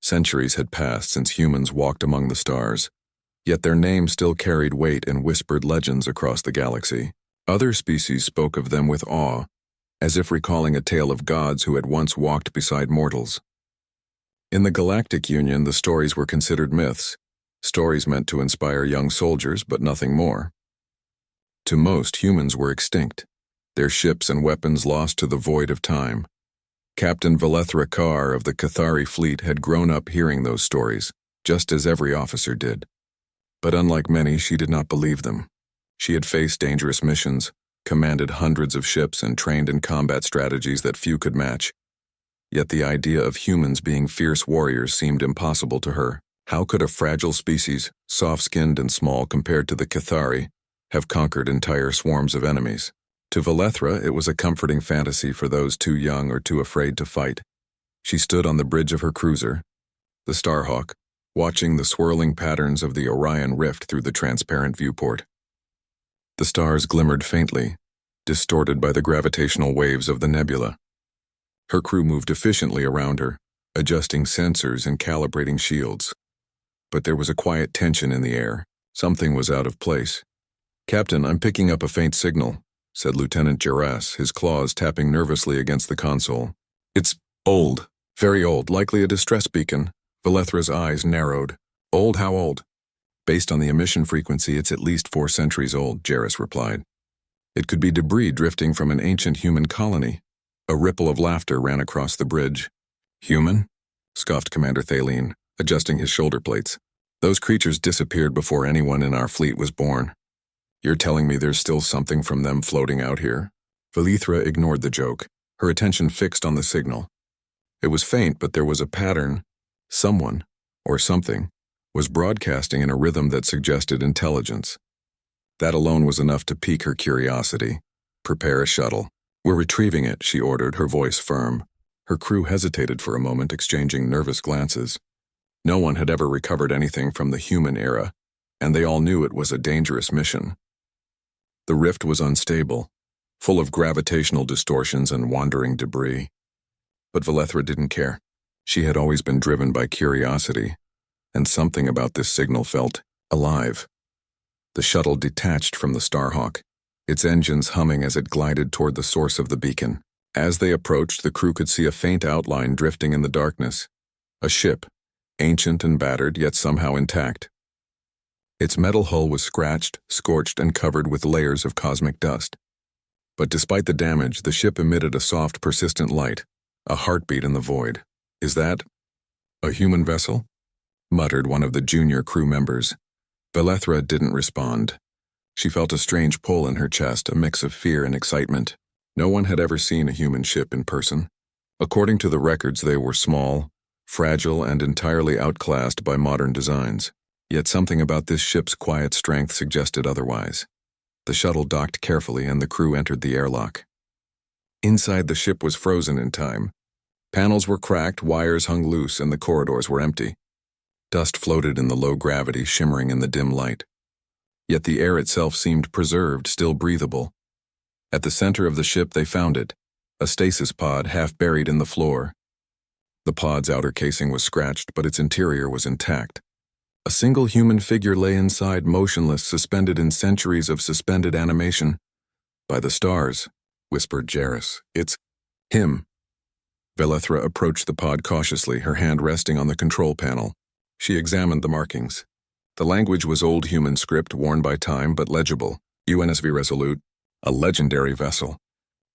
Centuries had passed since humans walked among the stars, yet their names still carried weight in whispered legends across the galaxy. Other species spoke of them with awe, as if recalling a tale of gods who had once walked beside mortals. In the Galactic Union, the stories were considered myths, stories meant to inspire young soldiers, but nothing more. To most, humans were extinct, their ships and weapons lost to the void of time. Captain Valethra Carr of the Cathari fleet had grown up hearing those stories, just as every officer did. But unlike many, she did not believe them. She had faced dangerous missions, commanded hundreds of ships, and trained in combat strategies that few could match. Yet the idea of humans being fierce warriors seemed impossible to her. How could a fragile species, soft-skinned and small compared to the Cathari, have conquered entire swarms of enemies? To Valethra, it was a comforting fantasy for those too young or too afraid to fight. She stood on the bridge of her cruiser, the Starhawk, watching the swirling patterns of the Orion Rift through the transparent viewport. The stars glimmered faintly, distorted by the gravitational waves of the nebula. Her crew moved efficiently around her, adjusting sensors and calibrating shields. But there was a quiet tension in the air. Something was out of place. "Captain, I'm picking up a faint signal," said Lieutenant Geras, his claws tapping nervously against the console. "It's old, very old, likely a distress beacon." Valethra's eyes narrowed. "Old? How old?" "Based on the emission frequency, it's at least 4 centuries old," Geras replied. "It could be debris drifting from an ancient human colony." A ripple of laughter ran across the bridge. "Human?" scoffed Commander Thaleen, adjusting his shoulder plates. "Those creatures disappeared before anyone in our fleet was born. You're telling me there's still something from them floating out here?" Valethra ignored the joke, her attention fixed on the signal. It was faint, but there was a pattern. Someone, or something, was broadcasting in a rhythm that suggested intelligence. That alone was enough to pique her curiosity. "Prepare a shuttle." "We're retrieving it," she ordered, her voice firm. Her crew hesitated for a moment, exchanging nervous glances. No one had ever recovered anything from the human era, and they all knew it was a dangerous mission. The rift was unstable, full of gravitational distortions and wandering debris. But Valethra didn't care. She had always been driven by curiosity, and something about this signal felt alive. The shuttle detached from the Starhawk, its engines humming as it glided toward the source of the beacon. As they approached, the crew could see a faint outline drifting in the darkness. A ship, ancient and battered, yet somehow intact. Its metal hull was scratched, scorched, and covered with layers of cosmic dust. But despite the damage, the ship emitted a soft, persistent light, a heartbeat in the void. "Is that a human vessel?" muttered one of the junior crew members. Valethra didn't respond. She felt a strange pull in her chest, a mix of fear and excitement. No one had ever seen a human ship in person. According to the records, they were small, fragile, and entirely outclassed by modern designs. Yet something about this ship's quiet strength suggested otherwise. The shuttle docked carefully, and the crew entered the airlock. Inside, the ship was frozen in time. Panels were cracked, wires hung loose, and the corridors were empty. Dust floated in the low gravity, shimmering in the dim light. Yet the air itself seemed preserved, still breathable. At the center of the ship they found it, a stasis pod half buried in the floor. The pod's outer casing was scratched, but its interior was intact. A single human figure lay inside, motionless, suspended in centuries of suspended animation. "By the stars," whispered Geras. "It's him." Valethra approached the pod cautiously, her hand resting on the control panel. She examined the markings. The language was old human script, worn by time but legible. UNSV Resolute, a legendary vessel.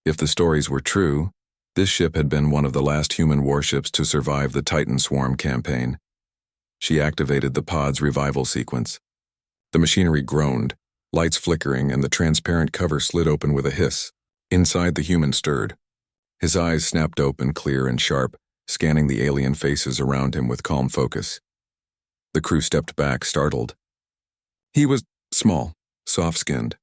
If the stories were true, this ship had been one of the last human warships to survive the Titan Swarm campaign. She activated the pod's revival sequence. The machinery groaned, lights flickering, and the transparent cover slid open with a hiss. Inside, the human stirred. His eyes snapped open, clear and sharp, scanning the alien faces around him with calm focus. The crew stepped back, startled. He was small, soft-skinned.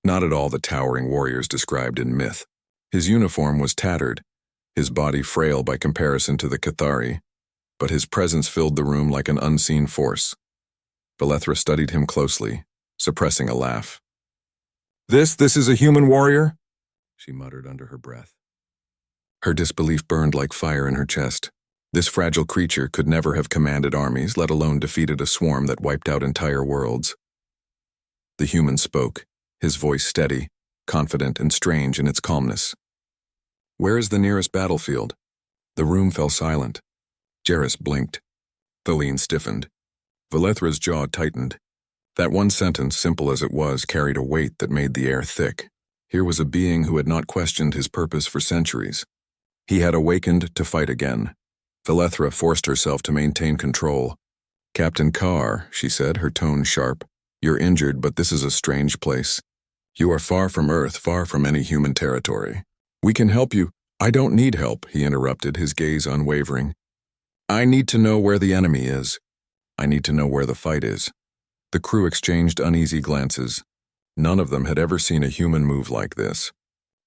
Not at all the towering warriors described in myth. His uniform was tattered, his body frail by comparison to the Cathari, but his presence filled the room like an unseen force. Valethra studied him closely, suppressing a laugh. This is a human warrior?" she muttered under her breath. Her disbelief burned like fire in her chest. This fragile creature could never have commanded armies, let alone defeated a swarm that wiped out entire worlds. The human spoke, his voice steady, confident and strange in its calmness. "Where is the nearest battlefield?" The room fell silent. Jarrus blinked. Thaleen stiffened. Valethra's jaw tightened. That one sentence, simple as it was, carried a weight that made the air thick. Here was a being who had not questioned his purpose for centuries. He had awakened to fight again. Valethra forced herself to maintain control. "Captain Carr," she said, her tone sharp, "you're injured, but this is a strange place. You are far from Earth, far from any human territory. We can help you." "I don't need help," he interrupted, his gaze unwavering. "I need to know where the enemy is. I need to know where the fight is." The crew exchanged uneasy glances. None of them had ever seen a human move like this.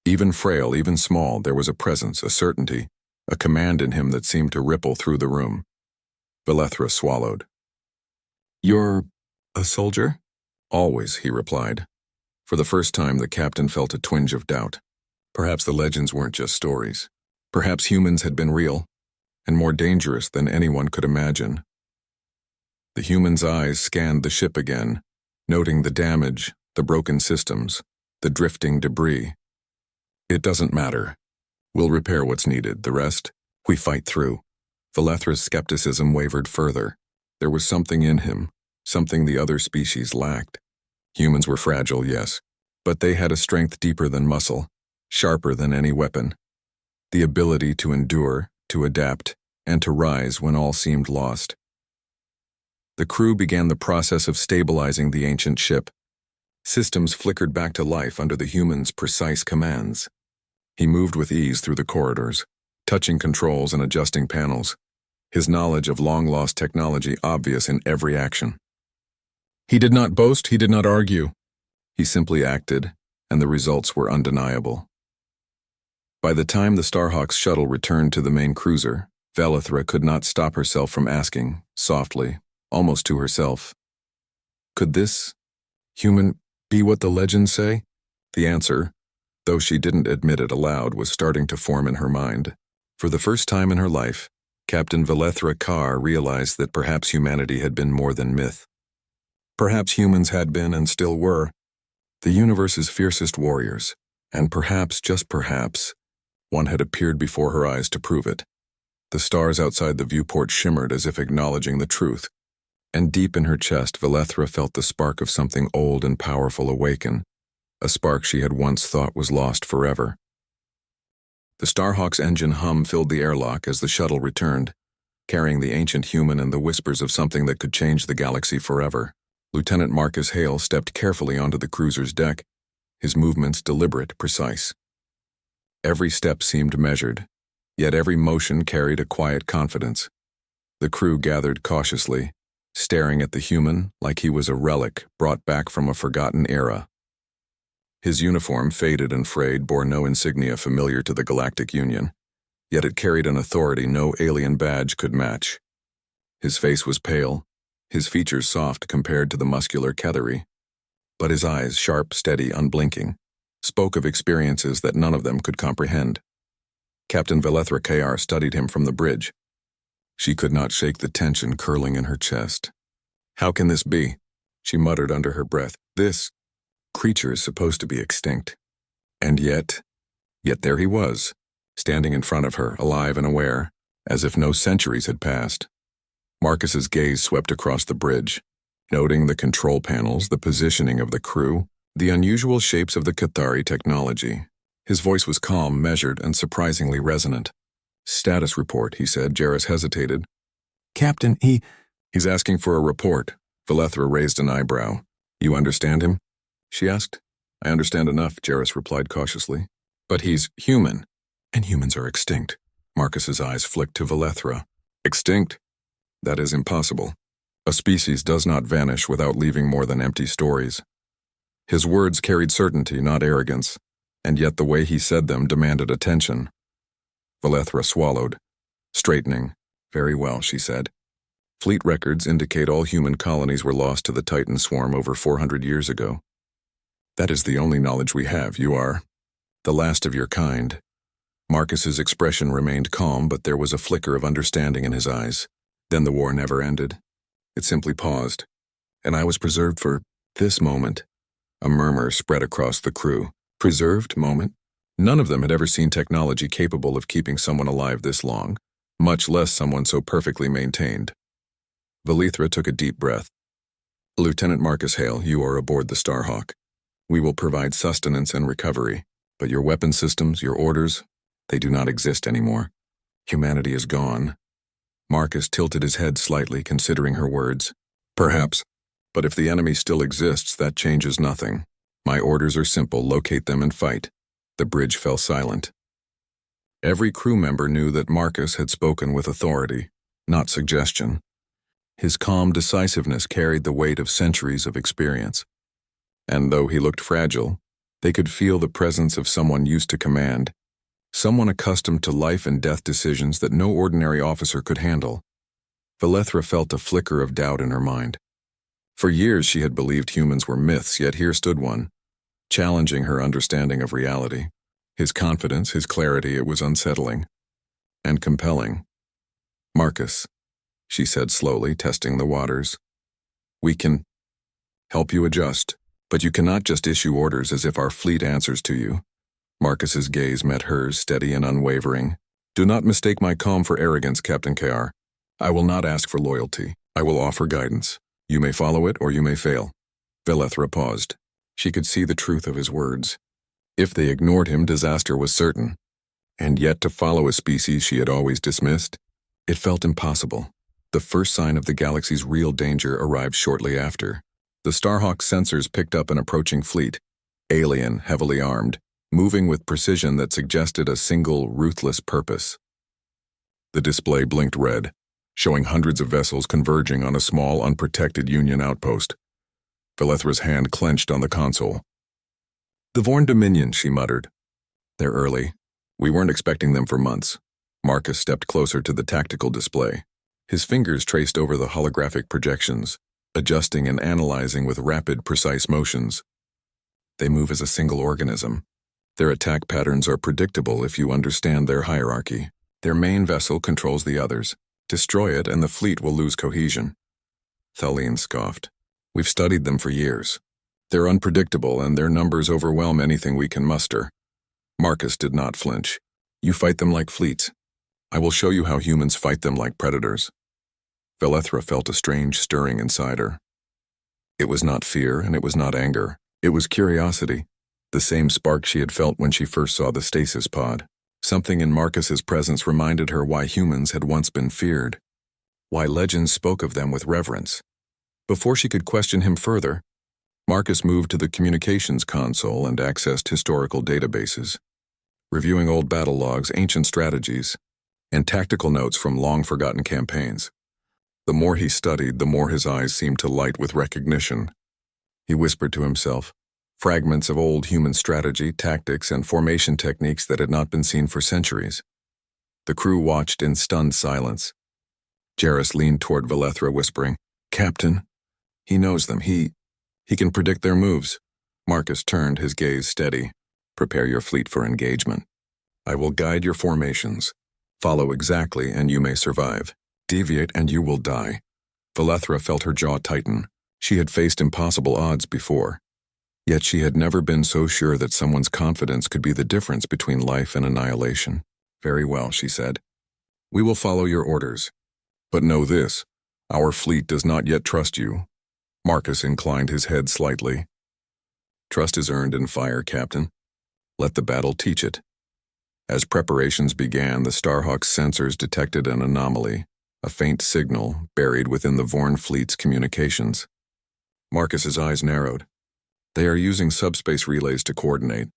Even frail, even small, there was a presence, a certainty, a command in him that seemed to ripple through the room. Valethra swallowed. "You're a soldier?" "Always," he replied. For the first time, the captain felt a twinge of doubt. Perhaps the legends weren't just stories. Perhaps humans had been real, and more dangerous than anyone could imagine. The human's eyes scanned the ship again, noting the damage, the broken systems, the drifting debris. "It doesn't matter. We'll repair what's needed. The rest, we fight through." Valethra's skepticism wavered further. There was something in him, something the other species lacked. Humans were fragile, yes, but they had a strength deeper than muscle, sharper than any weapon. The ability to endure, to adapt, and to rise when all seemed lost. The crew began the process of stabilizing the ancient ship. Systems flickered back to life under the human's precise commands. He moved with ease through the corridors, touching controls and adjusting panels, his knowledge of long-lost technology obvious in every action. He did not boast, he did not argue. He simply acted, and the results were undeniable. By the time the Starhawk's shuttle returned to the main cruiser, Valethra could not stop herself from asking, softly, almost to herself, "Could this human be what the legends say?" The answer, though she didn't admit it aloud, was starting to form in her mind. For the first time in her life, Captain Valethra Carr realized that perhaps humanity had been more than myth. Perhaps humans had been, and still were, the universe's fiercest warriors, and perhaps, just perhaps, one had appeared before her eyes to prove it. The stars outside the viewport shimmered as if acknowledging the truth, and deep in her chest Valethra felt the spark of something old and powerful awaken, a spark she had once thought was lost forever. The Starhawk's engine hum filled the airlock as the shuttle returned, carrying the ancient human and the whispers of something that could change the galaxy forever. Lieutenant Marcus Hale stepped carefully onto the cruiser's deck, his movements deliberate, precise. Every step seemed measured, yet every motion carried a quiet confidence. The crew gathered cautiously, staring at the human like he was a relic brought back from a forgotten era. His uniform, faded and frayed, bore no insignia familiar to the Galactic Union, yet it carried an authority no alien badge could match. His face was pale, his features soft compared to the muscular Kethery, but his eyes, sharp, steady, unblinking, spoke of experiences that none of them could comprehend. Captain Valethra Carr studied him from the bridge. She could not shake the tension curling in her chest. "How can this be?" she muttered under her breath. "This creature is supposed to be extinct. And yet there he was, standing in front of her, alive and aware, as if no centuries had passed." Marcus's gaze swept across the bridge, noting the control panels, the positioning of the crew, the unusual shapes of the Cathari technology. His voice was calm, measured, and surprisingly resonant. "Status report," he said. Jarrus hesitated. "Captain, he's asking for a report." Valethra raised an eyebrow. "You understand him?" she asked. "I understand enough," Jarrus replied cautiously. "But he's human, and humans are extinct." Marcus's eyes flicked to Valethra. "Extinct? That is impossible. A species does not vanish without leaving more than empty stories." His words carried certainty, not arrogance, and yet the way he said them demanded attention. Valethra swallowed, straightening. "Very well," she said. "Fleet records indicate all human colonies were lost to the Titan swarm over 400 years ago. That is the only knowledge we have. You are the last of your kind." Marcus's expression remained calm, but there was a flicker of understanding in his eyes. Then the war never ended. It simply paused, and I was preserved for this moment. A murmur spread across the crew. Preserved moment? None of them had ever seen technology capable of keeping someone alive this long, much less someone so perfectly maintained. Valithra took a deep breath. Lieutenant Marcus Hale, you are aboard the Starhawk. We will provide sustenance and recovery, but your weapon systems, your orders, they do not exist anymore. Humanity is gone. Marcus tilted his head slightly, considering her words. Perhaps, but if the enemy still exists, that changes nothing. My orders are simple: locate them and fight. The bridge fell silent. Every crew member knew that Marcus had spoken with authority, not suggestion. His calm decisiveness carried the weight of centuries of experience. And though he looked fragile, they could feel the presence of someone used to command, someone accustomed to life and death decisions that no ordinary officer could handle. Valithra felt a flicker of doubt in her mind. For years she had believed humans were myths, yet here stood one, challenging her understanding of reality. His confidence, his clarity, it was unsettling and compelling. Marcus, she said slowly, testing the waters. We can help you adjust, but you cannot just issue orders as if our fleet answers to you. Marcus's gaze met hers, steady and unwavering. Do not mistake my calm for arrogance, Captain KR. I will not ask for loyalty. I will offer guidance. You may follow it or you may fail. Valithra paused. She could see the truth of his words. If they ignored him, disaster was certain. And yet to follow a species she had always dismissed? It felt impossible. The first sign of the galaxy's real danger arrived shortly after. The Starhawk's sensors picked up an approaching fleet, alien, heavily armed, moving with precision that suggested a single, ruthless purpose. The display blinked red, showing hundreds of vessels converging on a small, unprotected Union outpost. Valithra's hand clenched on the console. The Vorn Dominion, she muttered. They're early. We weren't expecting them for months. Marcus stepped closer to the tactical display. His fingers traced over the holographic projections, adjusting and analyzing with rapid, precise motions. They move as a single organism. Their attack patterns are predictable if you understand their hierarchy. Their main vessel controls the others. Destroy it and the fleet will lose cohesion. Thaleen scoffed. We've studied them for years. They're unpredictable and their numbers overwhelm anything we can muster. Marcus did not flinch. You fight them like fleets. I will show you how humans fight them like predators. Valithra felt a strange stirring inside her. It was not fear and it was not anger. It was curiosity, the same spark she had felt when she first saw the stasis pod. Something in Marcus's presence reminded her why humans had once been feared, why legends spoke of them with reverence. Before she could question him further, Marcus moved to the communications console and accessed historical databases, reviewing old battle logs, ancient strategies, and tactical notes from long-forgotten campaigns. The more he studied, the more his eyes seemed to light with recognition. He whispered to himself, fragments of old human strategy, tactics, and formation techniques that had not been seen for centuries. The crew watched in stunned silence. Jarrus leaned toward Valithra, whispering, Captain, he knows them. He can predict their moves. Marcus turned, his gaze steady. Prepare your fleet for engagement. I will guide your formations. Follow exactly and you may survive. Deviate and you will die. Valithra felt her jaw tighten. She had faced impossible odds before. Yet she had never been so sure that someone's confidence could be the difference between life and annihilation. Very well, she said. We will follow your orders. But know this, our fleet does not yet trust you. Marcus inclined his head slightly. Trust is earned in fire, Captain. Let the battle teach it. As preparations began, the Starhawk's sensors detected an anomaly, a faint signal buried within the Vorn fleet's communications. Marcus's eyes narrowed. They are using subspace relays to coordinate.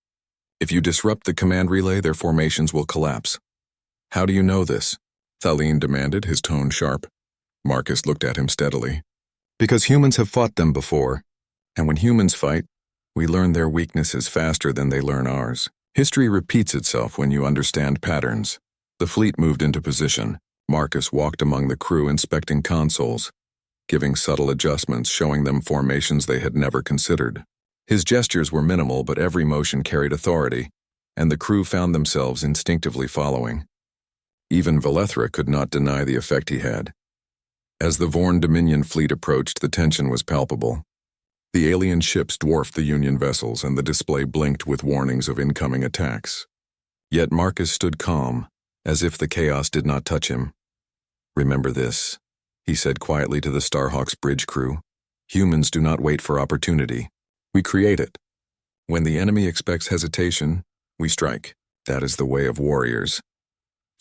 If you disrupt the command relay, their formations will collapse. How do you know this? Thaleen demanded, his tone sharp. Marcus looked at him steadily. Because humans have fought them before, and when humans fight, we learn their weaknesses faster than they learn ours. History repeats itself when you understand patterns. The fleet moved into position. Marcus walked among the crew inspecting consoles, giving subtle adjustments, showing them formations they had never considered. His gestures were minimal, but every motion carried authority. and the crew found themselves instinctively following. Even Valethra could not deny the effect he had. As the Vorn Dominion fleet approached, the tension was palpable. The alien ships dwarfed the Union vessels, and the display blinked with warnings of incoming attacks. Yet Marcus stood calm, as if the chaos did not touch him. "Remember this," he said quietly to the Starhawk's bridge crew. "Humans do not wait for opportunity. We create it. When the enemy expects hesitation, we strike. That is the way of warriors."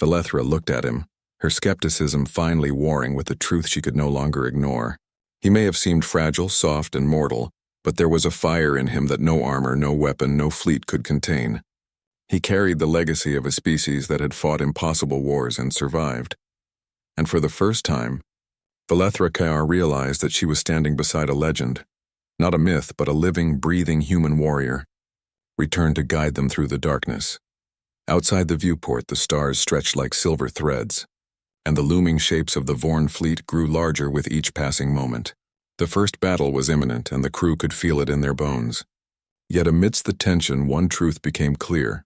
Valethra looked at him, her skepticism finally warring with the truth she could no longer ignore. He may have seemed fragile, soft, and mortal, but there was a fire in him that no armor, no weapon, no fleet could contain. He carried the legacy of a species that had fought impossible wars and survived. And for the first time, Valethra Kayar realized that she was standing beside a legend, not a myth, but a living, breathing human warrior, returned to guide them through the darkness. Outside the viewport, the stars stretched like silver threads, and the looming shapes of the Vorn fleet grew larger with each passing moment. The first battle was imminent, and the crew could feel it in their bones. Yet amidst the tension, one truth became clear.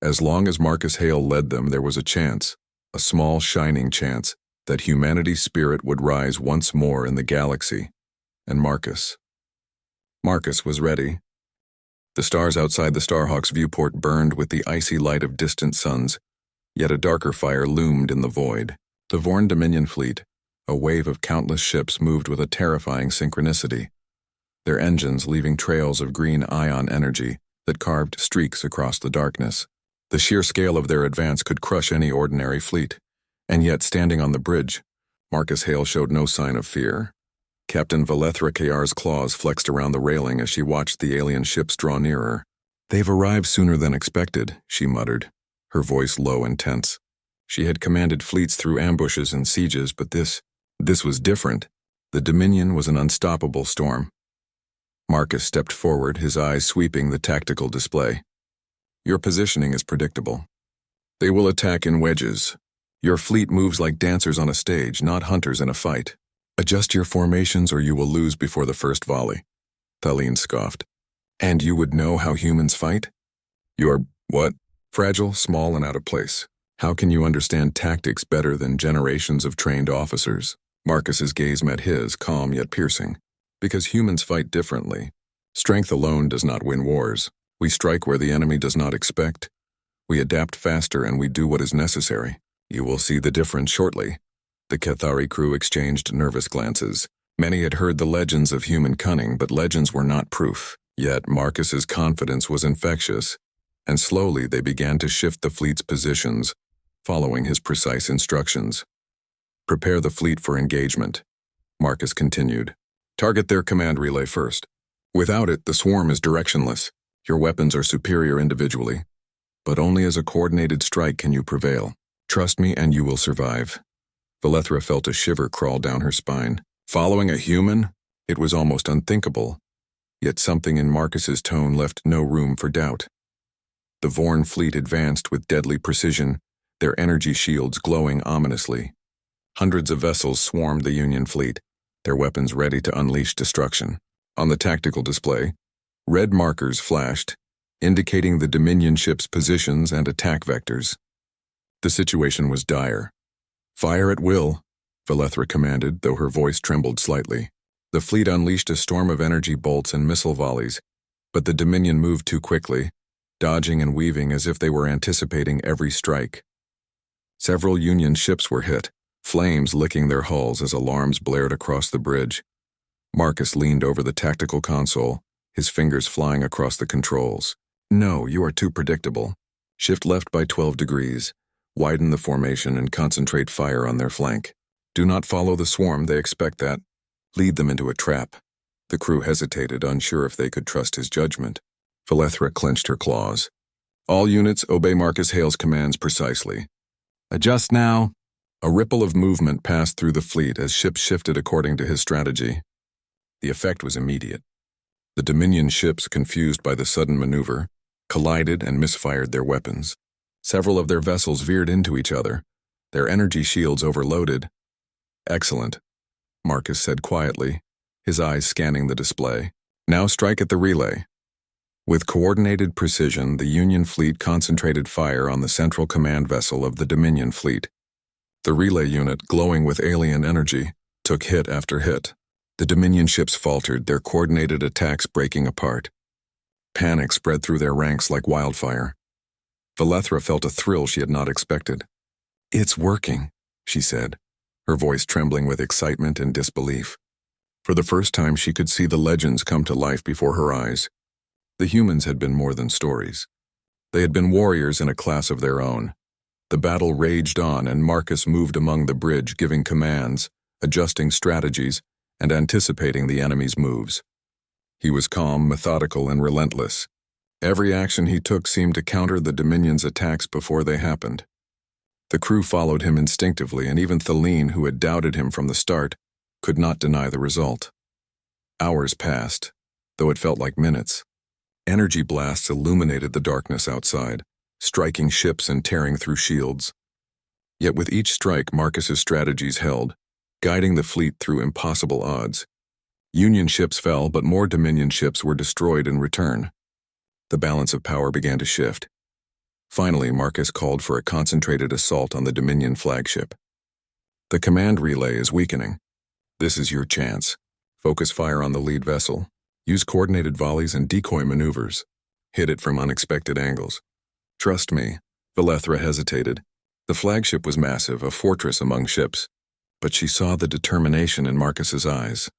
As long as Marcus Hale led them, there was a chance, a small shining chance, that humanity's spirit would rise once more in the galaxy. And Marcus was ready. The stars outside the Starhawk's viewport burned with the icy light of distant suns, yet a darker fire loomed in the void. The Vorn Dominion fleet, a wave of countless ships, moved with a terrifying synchronicity, their engines leaving trails of green ion energy that carved streaks across the darkness. The sheer scale of their advance could crush any ordinary fleet, and yet standing on the bridge, Marcus Hale showed no sign of fear. Captain Valethra Kayar's claws flexed around the railing as she watched the alien ships draw nearer. "They've arrived sooner than expected," she muttered, her voice low and tense. She had commanded fleets through ambushes and sieges, but this was different. The Dominion was an unstoppable storm. Marcus stepped forward, his eyes sweeping the tactical display. "Your positioning is predictable. They will attack in wedges. Your fleet moves like dancers on a stage, not hunters in a fight. Adjust your formations or you will lose before the first volley." Thaleen scoffed. "And you would know how humans fight? You're, what? Fragile, small, and out of place. How can you understand tactics better than generations of trained officers?" Marcus's gaze met his, calm yet piercing. "Because humans fight differently. Strength alone does not win wars. We strike where the enemy does not expect. We adapt faster and we do what is necessary. You will see the difference shortly." The Cathari crew exchanged nervous glances. Many had heard the legends of human cunning, but legends were not proof. Yet Marcus's confidence was infectious, and slowly they began to shift the fleet's positions, following his precise instructions. "Prepare the fleet for engagement," Marcus continued. "Target their command relay first. Without it, the swarm is directionless. Your weapons are superior individually, but only as a coordinated strike can you prevail. Trust me and you will survive." Valethra felt a shiver crawl down her spine. Following a human? It was almost unthinkable. Yet something in Marcus's tone left no room for doubt. The Vorn fleet advanced with deadly precision, their energy shields glowing ominously. Hundreds of vessels swarmed the Union fleet, their weapons ready to unleash destruction. On the tactical display, red markers flashed, indicating the Dominion ships' positions and attack vectors. The situation was dire. "Fire at will," Valethra commanded, though her voice trembled slightly. The fleet unleashed a storm of energy bolts and missile volleys, but the Dominion moved too quickly, dodging and weaving as if they were anticipating every strike. Several Union ships were hit, flames licking their hulls as alarms blared across the bridge. Marcus leaned over the tactical console, his fingers flying across the controls. "No, you are too predictable. Shift left by 12 degrees. Widen the formation and concentrate fire on their flank. Do not follow the swarm, they expect that. Lead them into a trap." The crew hesitated, unsure if they could trust his judgment. Valethra clenched her claws. "All units obey Marcus Hale's commands precisely. Adjust now." A ripple of movement passed through the fleet as ships shifted according to his strategy. The effect was immediate. The Dominion ships, confused by the sudden maneuver, collided and misfired their weapons. Several of their vessels veered into each other, their energy shields overloaded. "Excellent," Marcus said quietly, his eyes scanning the display. "Now strike at the relay." With coordinated precision, the Union fleet concentrated fire on the central command vessel of the Dominion fleet. The relay unit, glowing with alien energy, took hit after hit. The Dominion ships faltered, their coordinated attacks breaking apart. Panic spread through their ranks like wildfire. Velethra felt a thrill she had not expected. "It's working," she said, her voice trembling with excitement and disbelief. For the first time, she could see the legends come to life before her eyes. The humans had been more than stories. They had been warriors in a class of their own. The battle raged on, and Marcus moved among the bridge, giving commands, adjusting strategies, and anticipating the enemy's moves. He was calm, methodical, and relentless. Every action he took seemed to counter the Dominion's attacks before they happened. The crew followed him instinctively, and even Thaleen, who had doubted him from the start, could not deny the result. Hours passed, though it felt like minutes. Energy blasts illuminated the darkness outside, striking ships and tearing through shields. Yet with each strike, Marcus's strategies held, guiding the fleet through impossible odds. Union ships fell, but more Dominion ships were destroyed in return. The balance of power began to shift. Finally, Marcus called for a concentrated assault on the Dominion flagship. "The command relay is weakening. This is your chance. Focus fire on the lead vessel. Use coordinated volleys and decoy maneuvers. Hit it from unexpected angles. Trust me." Velethra hesitated. The flagship was massive, a fortress among ships. But she saw the determination in Marcus's eyes,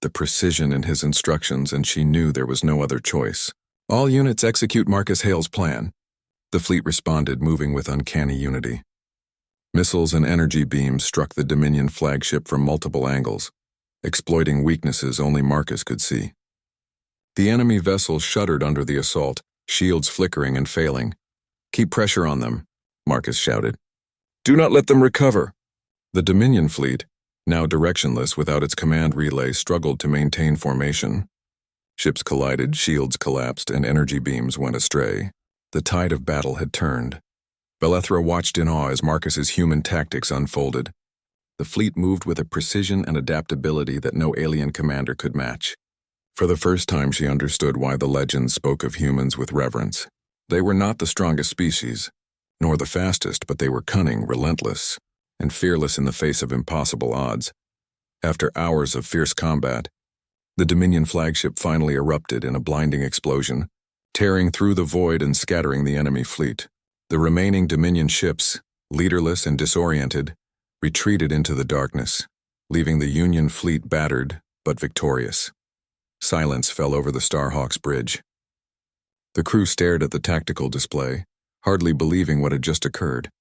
the precision in his instructions, and she knew there was no other choice. "All units execute Marcus Hale's plan." The fleet responded, moving with uncanny unity. Missiles and energy beams struck the Dominion flagship from multiple angles, exploiting weaknesses only Marcus could see. The enemy vessels shuddered under the assault, shields flickering and failing. "Keep pressure on them," Marcus shouted. "Do not let them recover." The Dominion fleet, now directionless without its command relay, struggled to maintain formation. Ships collided, shields collapsed, and energy beams went astray. The tide of battle had turned. Velethra watched in awe as Marcus's human tactics unfolded. The fleet moved with a precision and adaptability that no alien commander could match. For the first time, she understood why the legends spoke of humans with reverence. They were not the strongest species, nor the fastest, but they were cunning, relentless, and fearless in the face of impossible odds. After hours of fierce combat, the Dominion flagship finally erupted in a blinding explosion, tearing through the void and scattering the enemy fleet. The remaining Dominion ships, leaderless and disoriented, retreated into the darkness, leaving the Union fleet battered but victorious. Silence fell over the Starhawk's bridge. The crew stared at the tactical display, hardly believing what had just occurred.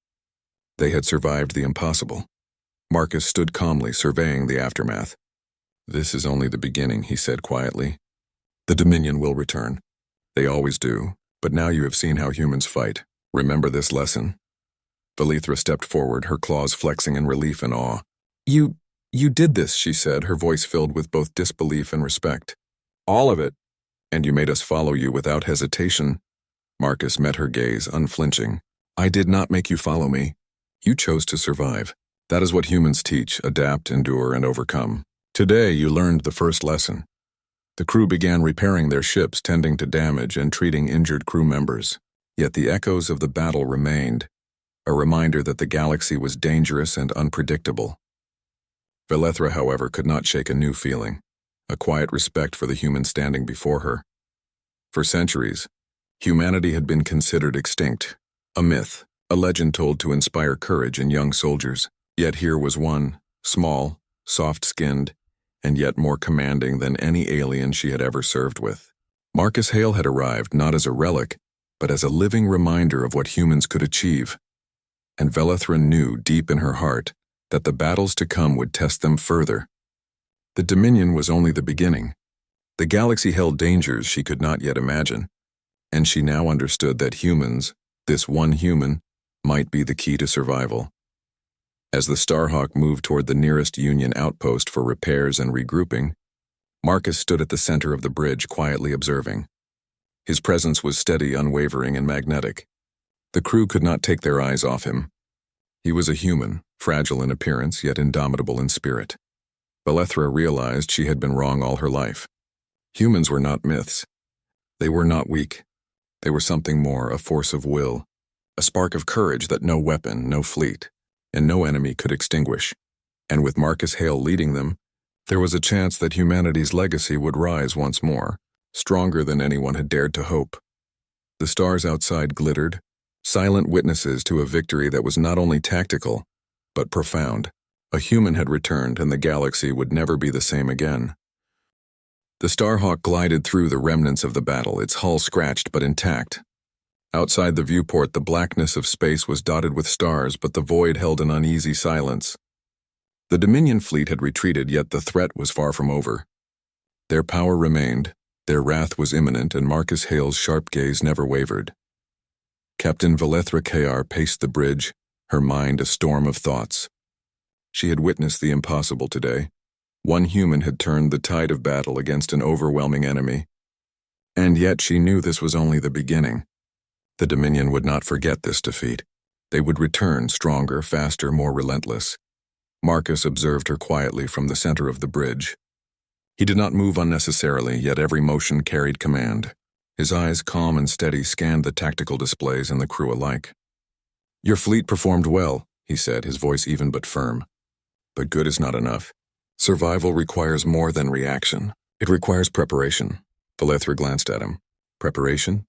They had survived the impossible. Marcus stood calmly, surveying the aftermath. "This is only the beginning," he said quietly. "The Dominion will return. They always do, but now you have seen how humans fight. Remember this lesson." Velethra stepped forward, her claws flexing in relief and awe. You did this," she said, her voice filled with both disbelief and respect. "All of it. And you made us follow you without hesitation." Marcus met her gaze, unflinching. "I did not make you follow me. You chose to survive. That is what humans teach: adapt, endure, and overcome. Today you learned the first lesson." The crew began repairing their ships, tending to damage and treating injured crew members. Yet the echoes of the battle remained, a reminder that the galaxy was dangerous and unpredictable. Velethra, however, could not shake a new feeling, a quiet respect for the human standing before her. For centuries, humanity had been considered extinct, a myth, a legend told to inspire courage in young soldiers. Yet here was one, small, soft-skinned, and yet more commanding than any alien she had ever served with. Marcus Hale had arrived not as a relic, but as a living reminder of what humans could achieve. And Velethra knew deep in her heart that the battles to come would test them further. The Dominion was only the beginning. The galaxy held dangers she could not yet imagine, and she now understood that humans, this one human, might be the key to survival. As the Starhawk moved toward the nearest Union outpost for repairs and regrouping, Marcus stood at the center of the bridge, quietly observing. His presence was steady, unwavering, and magnetic. The crew could not take their eyes off him. He was a human, fragile in appearance, yet indomitable in spirit. Velethra realized she had been wrong all her life. Humans were not myths. They were not weak. They were something more, a force of will, a spark of courage that no weapon, no fleet, and no enemy could extinguish. And with Marcus Hale leading them, there was a chance that humanity's legacy would rise once more, stronger than anyone had dared to hope. The stars outside glittered, silent witnesses to a victory that was not only tactical, but profound. A human had returned, and the galaxy would never be the same again. The Starhawk glided through the remnants of the battle, its hull scratched but intact. Outside the viewport, the blackness of space was dotted with stars, but the void held an uneasy silence. The Dominion fleet had retreated, yet the threat was far from over. Their power remained, their wrath was imminent, and Marcus Hale's sharp gaze never wavered. Captain Valethra Kar paced the bridge, her mind a storm of thoughts. She had witnessed the impossible today. One human had turned the tide of battle against an overwhelming enemy. And yet she knew this was only the beginning. The Dominion would not forget this defeat. They would return stronger, faster, more relentless. Marcus observed her quietly from the center of the bridge. He did not move unnecessarily, yet every motion carried command. His eyes, calm and steady, scanned the tactical displays and the crew alike. "Your fleet performed well," he said, his voice even but firm. "But good is not enough. Survival requires more than reaction. It requires preparation." Valethra glanced at him. "Preparation?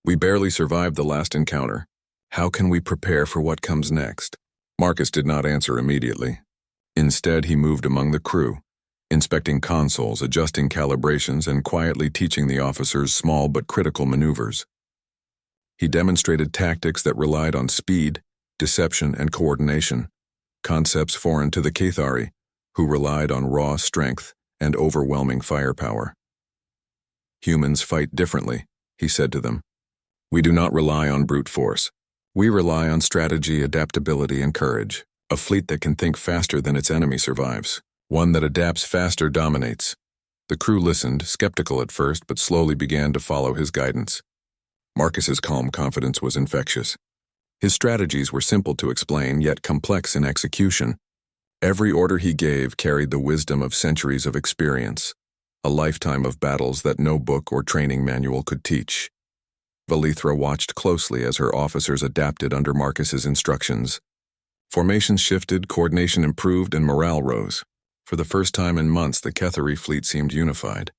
We barely survived the last encounter. How can we prepare for what comes next?" Marcus did not answer immediately. Instead, he moved among the crew, inspecting consoles, adjusting calibrations, and quietly teaching the officers small but critical maneuvers. He demonstrated tactics that relied on speed, deception, and coordination, concepts foreign to the Cathari, who relied on raw strength and overwhelming firepower. "Humans fight differently," he said to them. "We do not rely on brute force. We rely on strategy, adaptability, and courage. A fleet that can think faster than its enemy survives. One that adapts faster dominates." The crew listened, skeptical at first, but slowly began to follow his guidance. Marcus's calm confidence was infectious. His strategies were simple to explain, yet complex in execution. Every order he gave carried the wisdom of centuries of experience, a lifetime of battles that no book or training manual could teach. Valethra watched closely as her officers adapted under Marcus's instructions. Formations shifted, coordination improved, and morale rose. For the first time in months, the Cathari fleet seemed unified,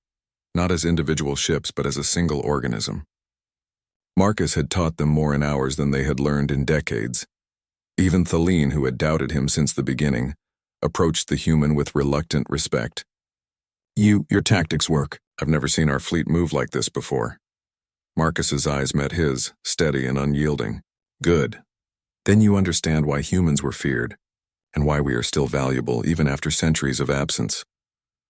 not as individual ships but as a single organism. Marcus had taught them more in hours than they had learned in decades. Even Thaleen, who had doubted him since the beginning, approached the human with reluctant respect. Your tactics work. I've never seen our fleet move like this before." Marcus's eyes met his, steady and unyielding. "Good. Then you understand why humans were feared, and why we are still valuable even after centuries of absence."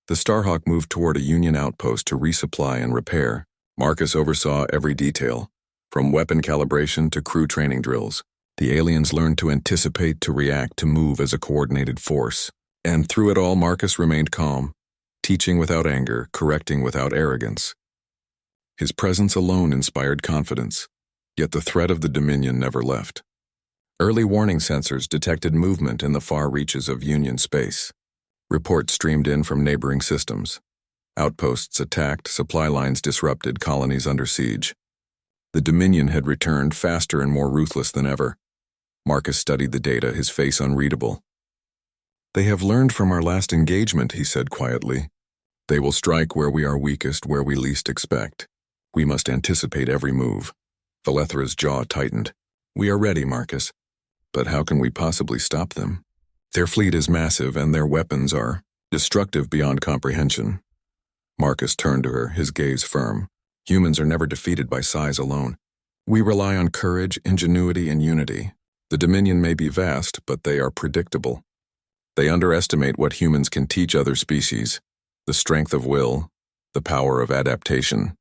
The Starhawk moved toward a Union outpost to resupply and repair. Marcus oversaw every detail, from weapon calibration to crew training drills. The aliens learned to anticipate, to react, to move as a coordinated force. And through it all, Marcus remained calm, teaching without anger, correcting without arrogance. His presence alone inspired confidence, yet the threat of the Dominion never left. Early warning sensors detected movement in the far reaches of Union space. Reports streamed in from neighboring systems. Outposts attacked, supply lines disrupted, colonies under siege. The Dominion had returned faster and more ruthless than ever. Marcus studied the data, his face unreadable. "They have learned from our last engagement," he said quietly. "They will strike where we are weakest, where we least expect. We must anticipate every move." Valethra's jaw tightened. "We are ready, Marcus. But how can we possibly stop them? Their fleet is massive and their weapons are destructive beyond comprehension." Marcus turned to her, his gaze firm. "Humans are never defeated by size alone. We rely on courage, ingenuity, and unity. The Dominion may be vast, but they are predictable. They underestimate what humans can teach other species, the strength of will, the power of adaptation."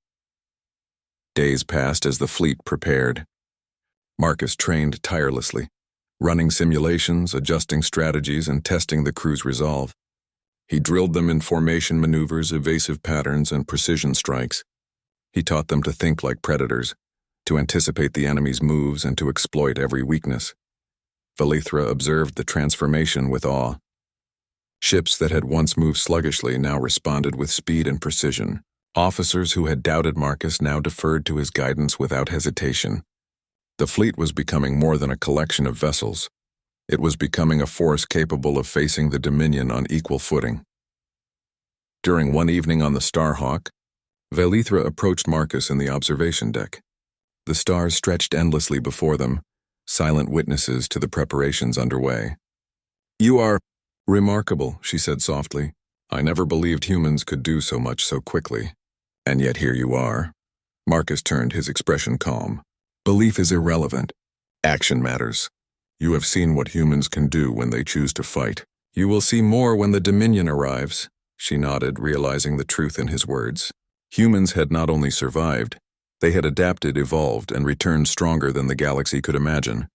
Days passed as the fleet prepared. Marcus trained tirelessly, running simulations, adjusting strategies, and testing the crew's resolve. He drilled them in formation maneuvers, evasive patterns, and precision strikes. He taught them to think like predators, to anticipate the enemy's moves and to exploit every weakness. Valethra observed the transformation with awe. Ships that had once moved sluggishly now responded with speed and precision. Officers who had doubted Marcus now deferred to his guidance without hesitation. The fleet was becoming more than a collection of vessels. It was becoming a force capable of facing the Dominion on equal footing. During one evening on the Starhawk, Velithra approached Marcus in the observation deck. The stars stretched endlessly before them, silent witnesses to the preparations underway. "You are remarkable," she said softly. "I never believed humans could do so much so quickly. And yet here you are." Marcus turned, his expression calm. "Belief is irrelevant. Action matters. You have seen what humans can do when they choose to fight. You will see more when the Dominion arrives." She nodded, realizing the truth in his words. Humans had not only survived, they had adapted, evolved, and returned stronger than the galaxy could imagine.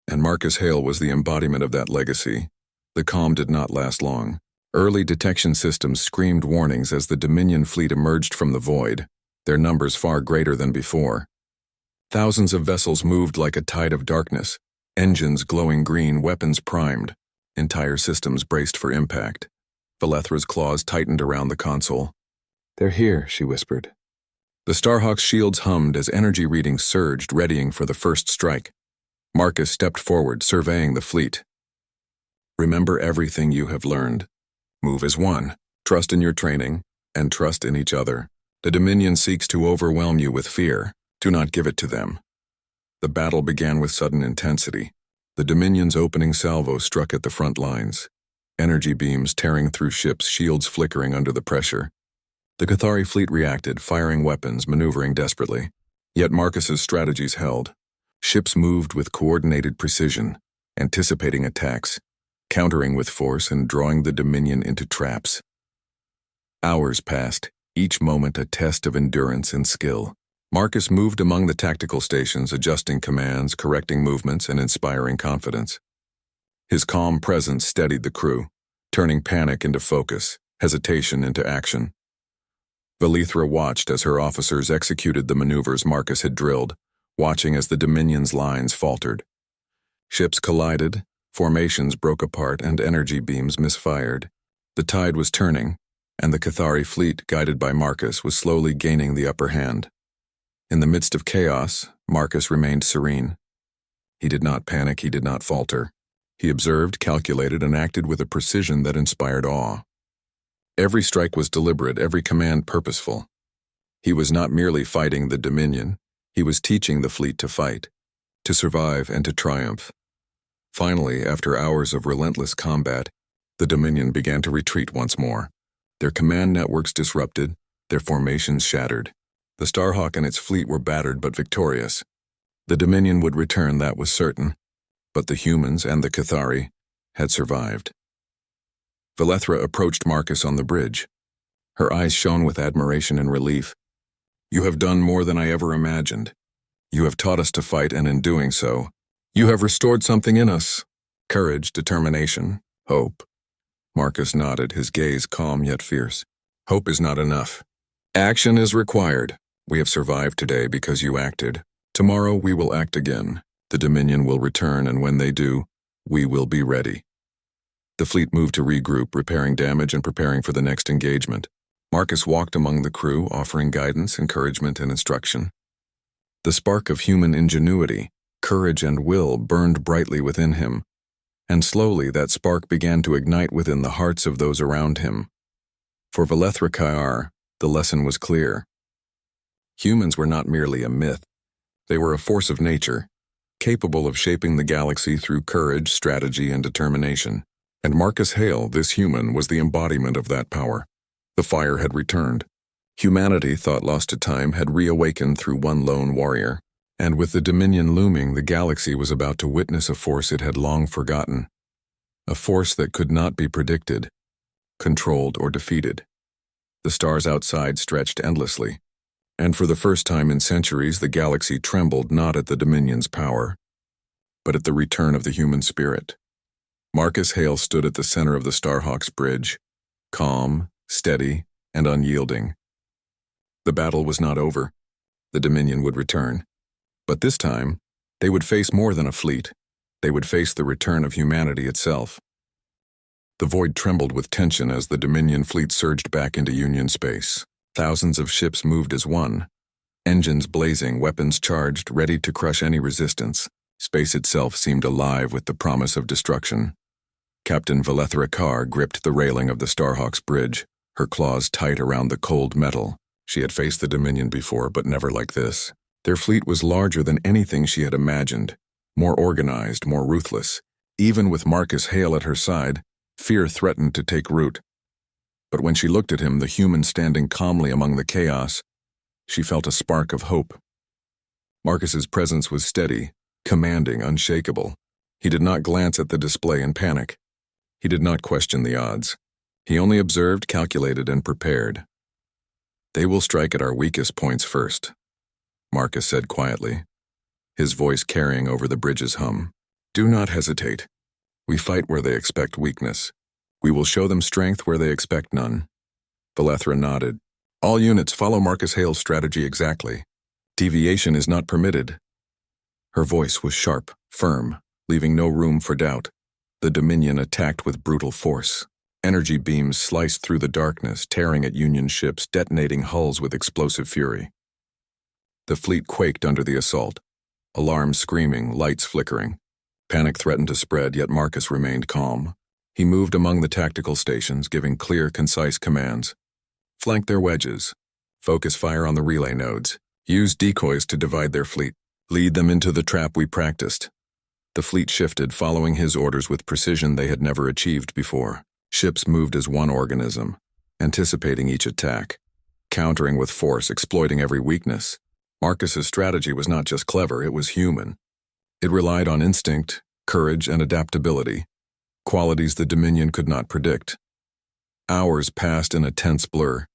And Marcus Hale was the embodiment of that legacy. The calm did not last long. Early detection systems screamed warnings as the Dominion fleet emerged from the void, their numbers far greater than before. Thousands of vessels moved like a tide of darkness, engines glowing green, weapons primed. Entire systems braced for impact. Velithra's claws tightened around the console. "They're here," she whispered. The Starhawk's shields hummed as energy readings surged, readying for the first strike. Marcus stepped forward, surveying the fleet. "Remember everything you have learned. Move as one. Trust in your training, and trust in each other. The Dominion seeks to overwhelm you with fear. Do not give it to them." The battle began with sudden intensity. The Dominion's opening salvo struck at the front lines. Energy beams tearing through ships, shields flickering under the pressure. The Cathari fleet reacted, firing weapons, maneuvering desperately. Yet Marcus's strategies held. Ships moved with coordinated precision, anticipating attacks, countering with force, and drawing the Dominion into traps. Hours passed, each moment a test of endurance and skill. Marcus moved among the tactical stations, adjusting commands, correcting movements, and inspiring confidence. His calm presence steadied the crew, turning panic into focus, hesitation into action. Velithra watched as her officers executed the maneuvers Marcus had drilled, watching as the Dominion's lines faltered. Ships collided, formations broke apart, and energy beams misfired. The tide was turning, and the Cathari fleet, guided by Marcus, was slowly gaining the upper hand. In the midst of chaos, Marcus remained serene. He did not panic, he did not falter. He observed, calculated, and acted with a precision that inspired awe. Every strike was deliberate, every command purposeful. He was not merely fighting the Dominion, he was teaching the fleet to fight, to survive, and to triumph. Finally, after hours of relentless combat, the Dominion began to retreat once more. Their command networks disrupted, their formations shattered. The Starhawk and its fleet were battered but victorious. The Dominion would return, that was certain, but the humans and the Cathari had survived. Velithra approached Marcus on the bridge. Her eyes shone with admiration and relief. "You have done more than I ever imagined. You have taught us to fight, and in doing so, you have restored something in us. Courage, determination, hope." Marcus nodded, his gaze calm yet fierce. "Hope is not enough. Action is required. We have survived today because you acted. Tomorrow we will act again. The Dominion will return, and when they do, we will be ready." The fleet moved to regroup, repairing damage and preparing for the next engagement. Marcus walked among the crew, offering guidance, encouragement, and instruction. The spark of human ingenuity, courage, and will burned brightly within him, and slowly that spark began to ignite within the hearts of those around him. For Velithra Kaiar, the lesson was clear. Humans were not merely a myth. They were a force of nature, capable of shaping the galaxy through courage, strategy, and determination. And Marcus Hale, this human, was the embodiment of that power. The fire had returned. Humanity, thought lost to time, had reawakened through one lone warrior. And with the Dominion looming, the galaxy was about to witness a force it had long forgotten. A force that could not be predicted, controlled, or defeated. The stars outside stretched endlessly. And for the first time in centuries, the galaxy trembled not at the Dominion's power, but at the return of the human spirit. Marcus Hale stood at the center of the Starhawk's bridge, calm, steady, and unyielding. The battle was not over. The Dominion would return. But this time, they would face more than a fleet. They would face the return of humanity itself. The void trembled with tension as the Dominion fleet surged back into Union space. Thousands of ships moved as one, engines blazing, weapons charged, ready to crush any resistance. Space itself seemed alive with the promise of destruction. Captain Valethra Carr gripped the railing of the Starhawk's bridge, her claws tight around the cold metal. She had faced the Dominion before, but never like this. Their fleet was larger than anything she had imagined, more organized, more ruthless. Even with Marcus Hale at her side, fear threatened to take root. But when she looked at him, the human standing calmly among the chaos, she felt a spark of hope. Marcus's presence was steady, commanding, unshakable. He did not glance at the display in panic. He did not question the odds. He only observed, calculated, and prepared. "They will strike at our weakest points first," Marcus said quietly, his voice carrying over the bridge's hum. "Do not hesitate. We fight where they expect weakness. We will show them strength where they expect none." Valethra nodded. "All units follow Marcus Hale's strategy exactly. Deviation is not permitted." Her voice was sharp, firm, leaving no room for doubt. The Dominion attacked with brutal force. Energy beams sliced through the darkness, tearing at Union ships, detonating hulls with explosive fury. The fleet quaked under the assault, alarms screaming, lights flickering. Panic threatened to spread, yet Marcus remained calm. He moved among the tactical stations, giving clear, concise commands. "Flank their wedges. Focus fire on the relay nodes. Use decoys to divide their fleet. Lead them into the trap we practiced." The fleet shifted, following his orders with precision they had never achieved before. Ships moved as one organism, anticipating each attack, countering with force, exploiting every weakness. Marcus's strategy was not just clever, it was human. It relied on instinct, courage, and adaptability, qualities the Dominion could not predict. Hours passed in a tense blur.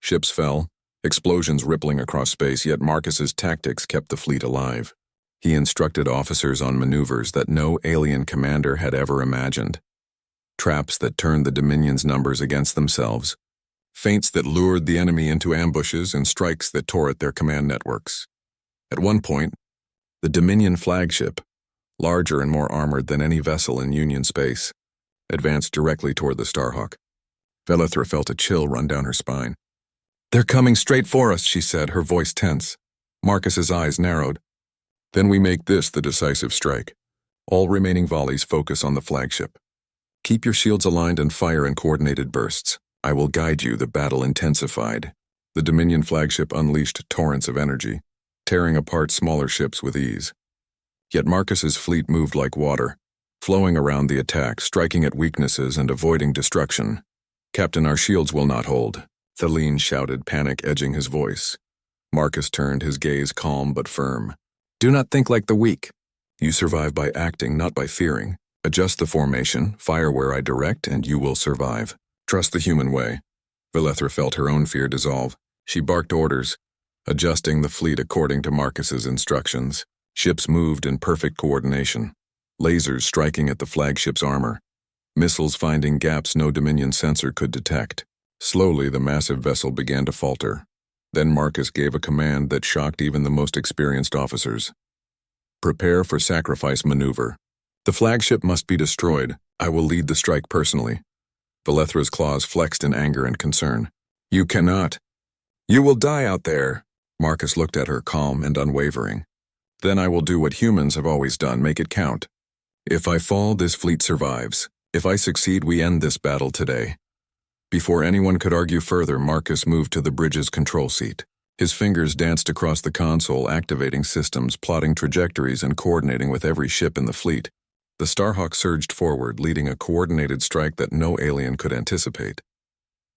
Ships fell, explosions rippling across space, yet Marcus's tactics kept the fleet alive. He instructed officers on maneuvers that no alien commander had ever imagined. Traps that turned the Dominion's numbers against themselves. Feints that lured the enemy into ambushes and strikes that tore at their command networks. At one point, the Dominion flagship, larger and more armored than any vessel in Union space, advanced directly toward the Starhawk. Valethra felt a chill run down her spine. "They're coming straight for us," she said, her voice tense. Marcus's eyes narrowed. "Then we make this the decisive strike. All remaining volleys focus on the flagship. Keep your shields aligned and fire in coordinated bursts. I will guide you." The battle intensified. The Dominion flagship unleashed torrents of energy, tearing apart smaller ships with ease. Yet Marcus's fleet moved like water, flowing around the attack, striking at weaknesses and avoiding destruction. "Captain, our shields will not hold," Thaleen shouted, panic edging his voice. Marcus turned, his gaze calm but firm. "Do not think like the weak. You survive by acting, not by fearing. Adjust the formation, fire where I direct, and you will survive. Trust the human way." Valethra felt her own fear dissolve. She barked orders, adjusting the fleet according to Marcus's instructions. Ships moved in perfect coordination, lasers striking at the flagship's armor, missiles finding gaps no Dominion sensor could detect. Slowly, the massive vessel began to falter. Then Marcus gave a command that shocked even the most experienced officers. "Prepare for sacrifice maneuver. The flagship must be destroyed. I will lead the strike personally." Valethra's claws flexed in anger and concern. "You cannot. You will die out there." Marcus looked at her, calm and unwavering. "Then I will do what humans have always done, make it count. If I fall, this fleet survives. If I succeed, we end this battle today." Before anyone could argue further, Marcus moved to the bridge's control seat. His fingers danced across the console, activating systems, plotting trajectories, and coordinating with every ship in the fleet. The Starhawk surged forward, leading a coordinated strike that no alien could anticipate.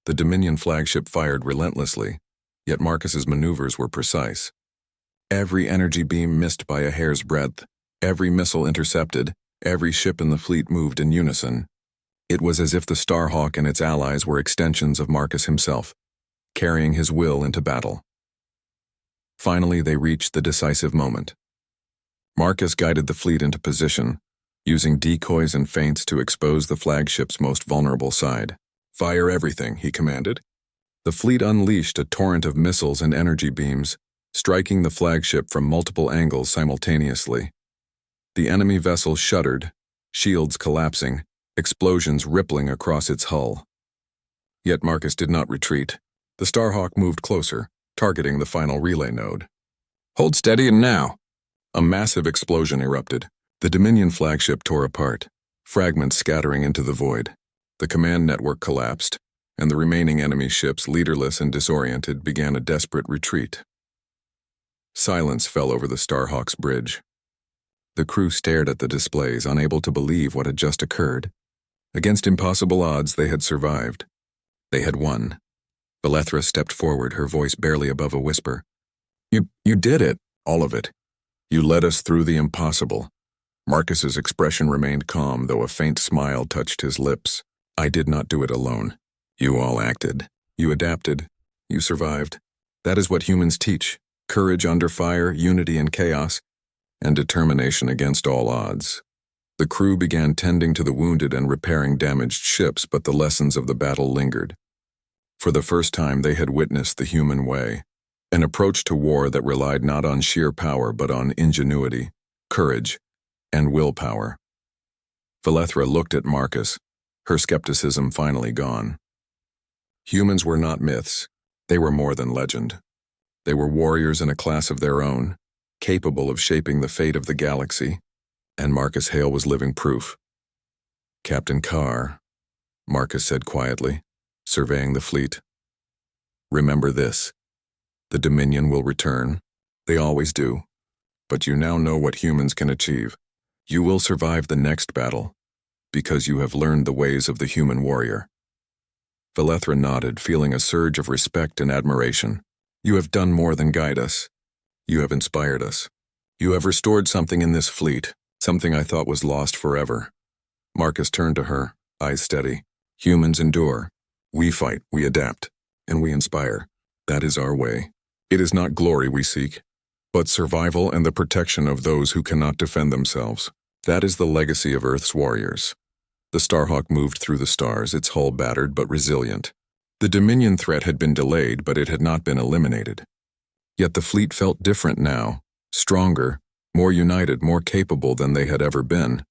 The Dominion flagship fired relentlessly, yet Marcus's maneuvers were precise. Every energy beam missed by a hair's breadth, every missile intercepted, every ship in the fleet moved in unison. It was as if the Starhawk and its allies were extensions of Marcus himself, carrying his will into battle. Finally, they reached the decisive moment. Marcus guided the fleet into position, using decoys and feints to expose the flagship's most vulnerable side. "Fire everything," he commanded. The fleet unleashed a torrent of missiles and energy beams, striking the flagship from multiple angles simultaneously. The enemy vessel shuddered, shields collapsing, explosions rippling across its hull. Yet Marcus did not retreat. The Starhawk moved closer, targeting the final relay node. Hold steady and now! A massive explosion erupted. The Dominion flagship tore apart, fragments scattering into the void. The command network collapsed, and the remaining enemy ships, leaderless and disoriented, began a desperate retreat. Silence fell over the Starhawk's bridge. The crew stared at the displays, unable to believe what had just occurred. Against impossible odds, they had survived. They had won. Valetra stepped forward, her voice barely above a whisper. You did it, all of it. You led us through the impossible. Marcus's expression remained calm, though a faint smile touched his lips. I did not do it alone. You all acted. You adapted. You survived. That is what humans teach. Courage under fire, unity in chaos, and determination against all odds. The crew began tending to the wounded and repairing damaged ships, but the lessons of the battle lingered. For the first time, they had witnessed the human way, an approach to war that relied not on sheer power but on ingenuity, courage, and willpower. Valetra looked at Marcus, her skepticism finally gone. Humans were not myths. They were more than legend. They were warriors in a class of their own, capable of shaping the fate of the galaxy, and Marcus Hale was living proof. Captain Carr, Marcus said quietly, surveying the fleet. Remember this. The Dominion will return. They always do. But you now know what humans can achieve. You will survive the next battle, because you have learned the ways of the human warrior. Valetra nodded, feeling a surge of respect and admiration. You have done more than guide us. You have inspired us. You have restored something in this fleet, something I thought was lost forever. Marcus turned to her, eyes steady. Humans endure. We fight, we adapt, and we inspire. That is our way. It is not glory we seek, but survival and the protection of those who cannot defend themselves. That is the legacy of Earth's warriors. The Starhawk moved through the stars, its hull battered but resilient. The Dominion threat had been delayed, but it had not been eliminated. Yet the fleet felt different now, stronger, more united, more capable than they had ever been.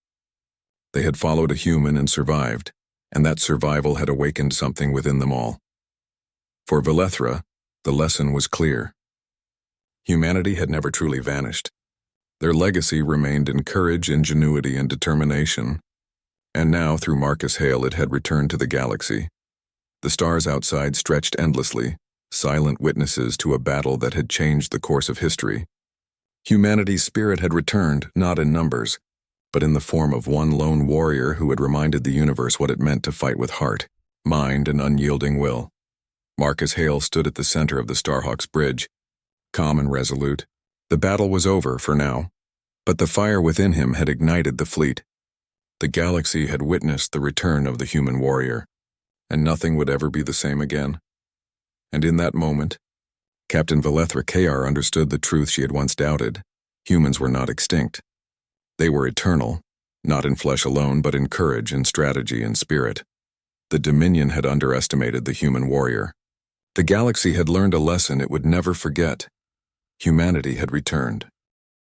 They had followed a human and survived, and that survival had awakened something within them all. For Valetra, the lesson was clear. Humanity had never truly vanished. Their legacy remained in courage, ingenuity, and determination, and now, through Marcus Hale, it had returned to the galaxy. The stars outside stretched endlessly, silent witnesses to a battle that had changed the course of history. Humanity's spirit had returned, not in numbers, but in the form of one lone warrior who had reminded the universe what it meant to fight with heart, mind, and unyielding will. Marcus Hale stood at the center of the Starhawk's bridge, calm and resolute. The battle was over for now, but the fire within him had ignited the fleet. The galaxy had witnessed the return of the human warrior, and nothing would ever be the same again. And in that moment, Captain Valetra Kayar understood the truth she had once doubted. Humans were not extinct. They were eternal, not in flesh alone, but in courage and strategy and spirit. The Dominion had underestimated the human warrior. The galaxy had learned a lesson it would never forget. Humanity had returned.